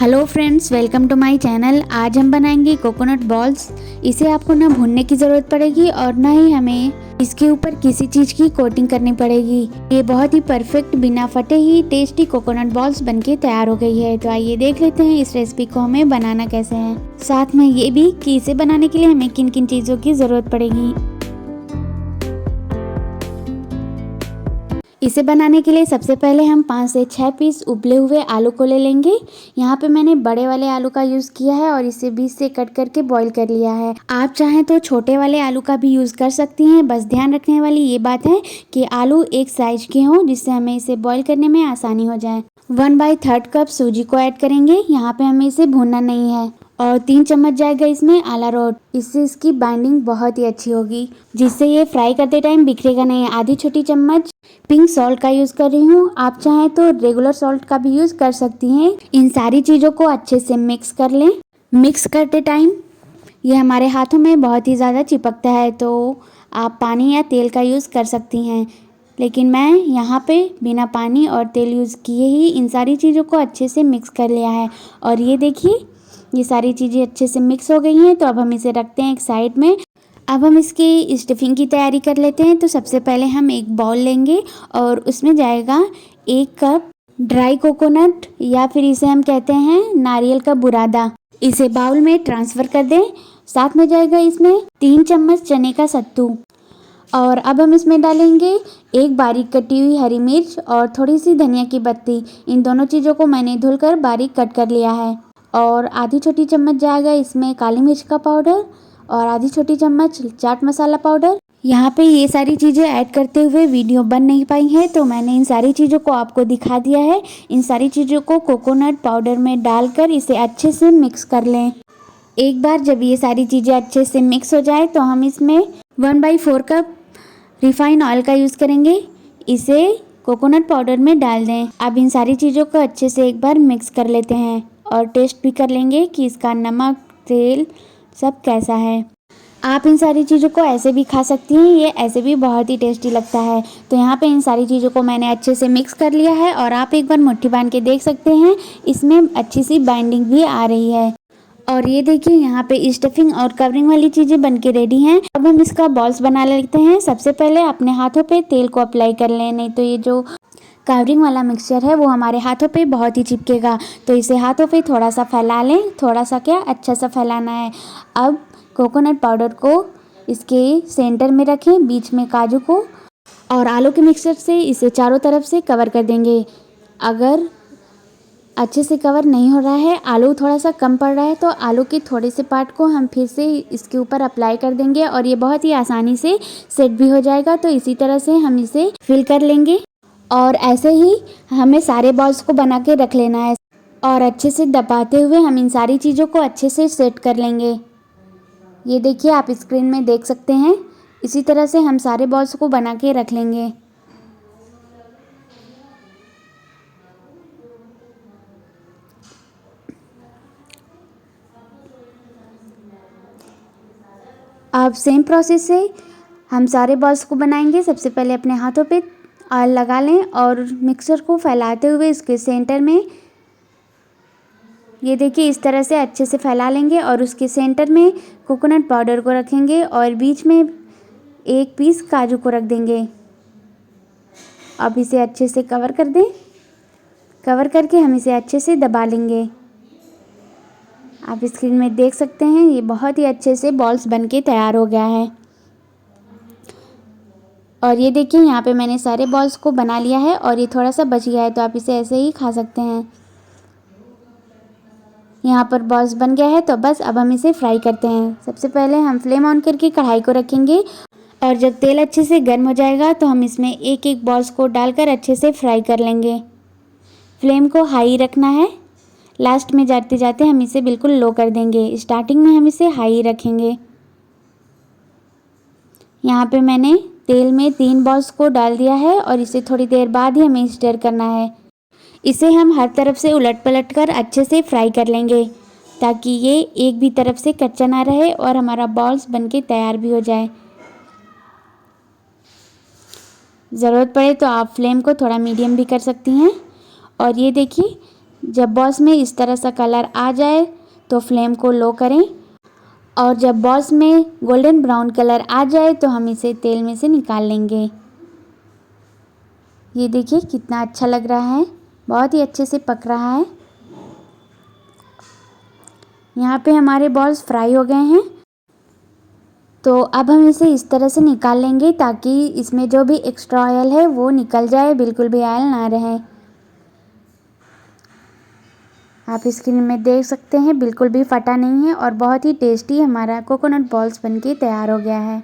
Hello friends, welcome to my channel. आज हम बनाएंगे कोकोनट बॉल्स। इसे आपको ना भूनने की ज़रूरत पड़ेगी और ना ही हमें इसके ऊपर किसी चीज़ की कोटिंग करनी पड़ेगी। ये बहुत ही परफेक्ट बिना फटे ही टेस्टी कोकोनट बॉल्स बनके तैयार हो गई है। तो आइए देख लेते हैं इस रेसिपी को हमें बनाना कैसे है, साथ में ये भी कि इसे बनाने के लिए हमें किन किन चीज़ों की ज़रूरत पड़ेगी। इसे बनाने के लिए सबसे पहले हम 5 से 6 पीस उबले हुए आलू को ले लेंगे। यहाँ पे मैंने बड़े वाले आलू का यूज़ किया है और इसे बीच से कट करके बॉईल कर लिया है। आप चाहें तो छोटे वाले आलू का भी यूज़ कर सकती हैं। बस ध्यान रखने वाली ये बात है कि आलू एक साइज के हों, जिससे हमें इसे बॉईल करने में आसानी हो जाए। 1/3 कप सूजी को ऐड करेंगे। यहाँ पे हमें इसे भूनना नहीं है। और 3 चम्मच जाएगा इसमें अरारोट। इससे इसकी बाइंडिंग बहुत ही अच्छी होगी, जिससे ये फ्राई करते टाइम बिखरेगा नहीं। आधी छोटी चम्मच पिंक सॉल्ट का यूज़ कर रही हूँ। आप चाहें तो रेगुलर सॉल्ट का भी यूज़ कर सकती हैं। इन सारी चीज़ों को अच्छे से मिक्स कर लें। मिक्स करते टाइम ये हमारे हाथों में बहुत ही ज़्यादा चिपकता है, तो आप पानी या तेल का यूज़ कर सकती हैं, लेकिन मैं यहाँ पे बिना पानी और तेल यूज़ किए ही इन सारी चीज़ों को अच्छे से मिक्स कर लिया है। और ये देखिए, ये सारी चीज़ें अच्छे से मिक्स हो गई हैं। तो अब हम इसे रखते हैं एक साइड में। अब हम इसकी स्टफिंग की तैयारी कर लेते हैं। तो सबसे पहले हम एक बाउल लेंगे और उसमें जाएगा 1 कप ड्राई कोकोनट, या फिर इसे हम कहते हैं नारियल का बुरादा। इसे बाउल में ट्रांसफ़र कर दें। साथ में जाएगा इसमें 3 चम्मच चने का सत्तू। और अब हम इसमें डालेंगे एक बारीक कटी हुई हरी मिर्च और थोड़ी सी धनिया की पत्ती। इन दोनों चीज़ों को मैंने धुलकर बारीक कट कर लिया है। और आधी छोटी चम्मच जाएगा इसमें काली मिर्च का पाउडर और आधी छोटी चम्मच चाट मसाला पाउडर। यहाँ पे ये सारी चीज़ें ऐड करते हुए वीडियो बन नहीं पाई है, तो मैंने इन सारी चीज़ों को आपको दिखा दिया है। इन सारी चीज़ों को कोकोनट पाउडर में डालकर इसे अच्छे से मिक्स कर लें। एक बार जब ये सारी चीज़ें अच्छे से मिक्स हो जाए तो हम इसमें 1/4 कप रिफाइंड ऑयल का यूज़ करेंगे। इसे कोकोनट पाउडर में डाल दें। अब इन सारी चीज़ों को अच्छे से एक बार मिक्स कर लेते हैं और टेस्ट भी कर लेंगे कि इसका नमक, तेल सब कैसा है। आप इन सारी चीज़ों को ऐसे भी खा सकती हैं, ये ऐसे भी बहुत ही टेस्टी लगता है। तो यहाँ पे इन सारी चीज़ों को मैंने अच्छे से मिक्स कर लिया है और आप एक बार मुट्ठी बांध के देख सकते हैं, इसमें अच्छी सी बाइंडिंग भी आ रही है। और ये देखिए, यहाँ पे स्टफिंग और कवरिंग वाली चीज़ें बनके रेडी हैं। अब हम इसका बॉल्स बना लेते हैं। सबसे पहले अपने हाथों पे तेल को अप्लाई कर लें, नहीं तो ये जो कवरिंग वाला मिक्सचर है वो हमारे हाथों पे बहुत ही चिपकेगा। तो इसे हाथों पे थोड़ा सा फैला लें। थोड़ा सा क्या, अच्छा सा फैलाना है। अब कोकोनट पाउडर को इसके सेंटर में रखें, बीच में काजू को, और आलू के मिक्सचर से इसे चारों तरफ से कवर कर देंगे। अगर अच्छे से कवर नहीं हो रहा है, आलू थोड़ा सा कम पड़ रहा है, तो आलू के थोड़े से पार्ट को हम फिर से इसके ऊपर अप्लाई कर देंगे और ये बहुत ही आसानी से सेट भी हो जाएगा। तो इसी तरह से हम इसे फिल कर लेंगे और ऐसे ही हमें सारे बॉल्स को बना के रख लेना है। और अच्छे से दबाते हुए हम इन सारी चीज़ों को अच्छे से सेट कर लेंगे। ये देखिए, आप स्क्रीन में देख सकते हैं। इसी तरह से हम सारे बॉल्स को बना के रख लेंगे। अब सेम प्रोसेस से हम सारे बॉल्स को बनाएंगे। सबसे पहले अपने हाथों पे ऑयल लगा लें और मिक्सर को फैलाते हुए इसके सेंटर में, ये देखिए, इस तरह से अच्छे से फैला लेंगे और उसके सेंटर में कोकोनट पाउडर को रखेंगे और बीच में एक पीस काजू को रख देंगे। अब इसे अच्छे से कवर कर दें। कवर करके हम इसे अच्छे से दबा लेंगे। आप स्क्रीन में देख सकते हैं, ये बहुत ही अच्छे से बॉल्स बनके तैयार हो गया है। और ये देखिए, यहाँ पे मैंने सारे बॉल्स को बना लिया है और ये थोड़ा सा बच गया है, तो आप इसे ऐसे ही खा सकते हैं। यहाँ पर बॉल्स बन गया है, तो बस अब हम इसे फ्राई करते हैं। सबसे पहले हम फ्लेम ऑन करके कढ़ाई को रखेंगे और जब तेल अच्छे से गर्म हो जाएगा तो हम इसमें एक एक बॉल्स को डालकर अच्छे से फ्राई कर लेंगे। फ्लेम को हाई रखना है। लास्ट में जाते जाते हम इसे बिल्कुल लो कर देंगे। स्टार्टिंग में हम इसे हाई रखेंगे। यहाँ पे मैंने तेल में 3 बॉल्स को डाल दिया है और इसे थोड़ी देर बाद ही हमें स्टर करना है। इसे हम हर तरफ से उलट पलट कर अच्छे से फ्राई कर लेंगे, ताकि ये एक भी तरफ से कच्चा ना रहे और हमारा बॉल्स बनके तैयार भी हो जाए। ज़रूरत पड़े तो आप फ्लेम को थोड़ा मीडियम भी कर सकती हैं। और ये देखिए, जब बॉल्स में इस तरह सा कलर आ जाए तो फ्लेम को लो करें और जब बॉल्स में गोल्डन ब्राउन कलर आ जाए तो हम इसे तेल में से निकाल लेंगे। ये देखिए कितना अच्छा लग रहा है, बहुत ही अच्छे से पक रहा है। यहाँ पे हमारे बॉल्स फ्राई हो गए हैं, तो अब हम इसे इस तरह से निकाल लेंगे ताकि इसमें जो भी एक्स्ट्रा ऑयल है वो निकल जाए, बिल्कुल भी ऑयल ना रहे। आप स्क्रीन में देख सकते हैं बिल्कुल भी फटा नहीं है और बहुत ही टेस्टी हमारा कोकोनट बॉल्स बनके तैयार हो गया है।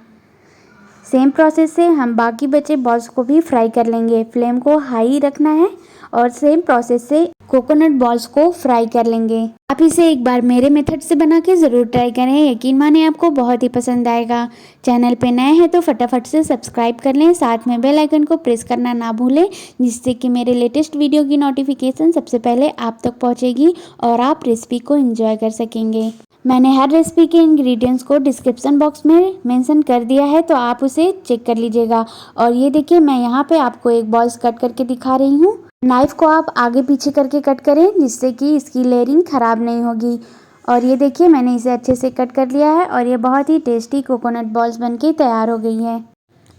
सेम प्रोसेस से हम बाकी बचे बॉल्स को भी फ्राई कर लेंगे। फ्लेम को हाई रखना है और सेम प्रोसेस से कोकोनट बॉल्स को फ्राई कर लेंगे। आप इसे एक बार मेरे मेथड से बना के ज़रूर ट्राई करें, यकीन माने आपको बहुत ही पसंद आएगा। चैनल पे नए हैं तो फटाफट से सब्सक्राइब कर लें, साथ में बेल आइकन को प्रेस करना ना भूलें, जिससे कि मेरे लेटेस्ट वीडियो की नोटिफिकेशन सबसे पहले आप तक पहुँचेगी और आप रेसिपी को एंजॉय कर सकेंगे। मैंने हर रेसिपी के इंग्रेडिएंट्स को डिस्क्रिप्शन बॉक्स में मेंशन कर दिया है, तो आप उसे चेक कर लीजिएगा। और ये देखिए मैं यहाँ पे आपको एक बॉल्स कट करके दिखा रही हूँ। नाइफ़ को आप आगे पीछे करके कट करें जिससे कि इसकी लेयरिंग ख़राब नहीं होगी। और ये देखिए मैंने इसे अच्छे से कट कर लिया है और ये बहुत ही टेस्टी कोकोनट बॉल्स बनके तैयार हो गई है।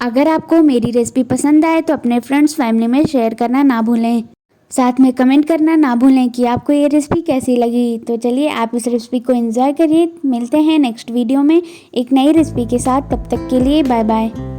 अगर आपको मेरी रेसिपी पसंद आए तो अपने फ्रेंड्स फैमिली में शेयर करना ना भूलें। साथ में कमेंट करना ना भूलें कि आपको ये रेसिपी कैसी लगी। तो चलिए आप इस रेसिपी को एंजॉय करिए। मिलते हैं नेक्स्ट वीडियो में एक नई रेसिपी के साथ, तब तक के लिए बाय बाय।